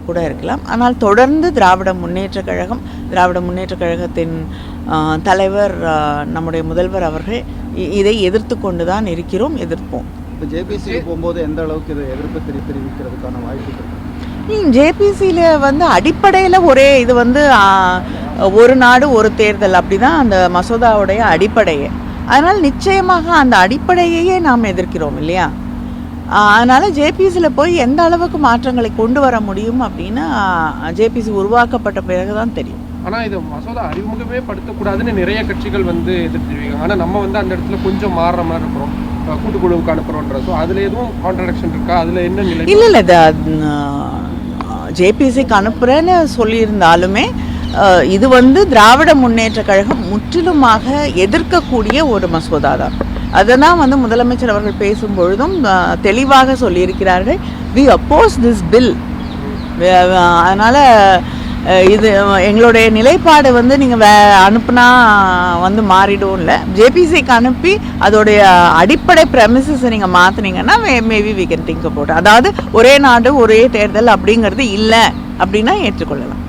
கூட இருக்கலாம். ஆனால் தொடர்ந்து திராவிட முன்னேற்றக் கழகத்தின் தலைவர் நம்முடைய முதல்வர் அவர்கள் இதை எதிர்த்து கொண்டு தான் எதிர்ப்போம். இப்போ ஜேபிசி போகும்போது எந்த அளவுக்கு இது எதிர்ப்பு தெரிவிக்கிறதுக்கான வாய்ப்பு? ஜேபிசியில் அடிப்படையில் ஒரே இது ஒரு நாடு ஒரு தேர்தல் அப்படி தான் அந்த மசோதாவுடைய அடிப்படையே. அதனால் நிச்சயமாக அந்த அடிப்படையையே நாம் எதிர்க்கிறோம் இல்லையா. அதனால் ஜேபிசியில் போய் எந்த அளவுக்கு மாற்றங்களை கொண்டு வர முடியும் அப்படின்னா ஜேபிசி உருவாக்கப்பட்ட பிறகு தான் தெரியும். ஆனால் இது மசோதா அறிமுகமே படுத்தக்கூடாதுன்னு நிறைய கட்சிகள் எதிர்த்துருக்காங்க. ஆனால் நம்ம அந்த இடத்துல கொஞ்சம் மாறுற மாதிரி இருக்கிறோம், கூட்டுக்குழுவுக்கு அனுப்புகிறோன்ற. ஸோ அதில் எதுவும் கான்ட்ரடிக்ஷன் இருக்கா? அதில் என்ன நிலை? இல்லை ஜேபிசிக்கு அனுப்புகிறேன்னு சொல்லியிருந்தாலுமே இது திராவிட முன்னேற்ற கழகம் முற்றிலுமாக எதிர்க்கக்கூடிய ஒரு மசோதா தான். அதை தான் முதலமைச்சர் அவர்கள் பேசும்பொழுதும் தெளிவாக சொல்லியிருக்கிறார்கள், வி அப்போஸ் திஸ் பில். அதனால் இது எங்களுடைய நிலைப்பாடு நீங்கள் அனுப்புனா மாறிடும் இல்லை. ஜேபிசிக்கு அனுப்பி அதோடைய அடிப்படை ப்ரெமிசஸை நீங்கள் மாற்றினீங்கன்னா maybe we can think about. அதாவது ஒரே நாடு ஒரே தேர்தல் அப்படிங்கிறது இல்லை அப்படின்னா ஏற்றுக்கொள்ளலாம்.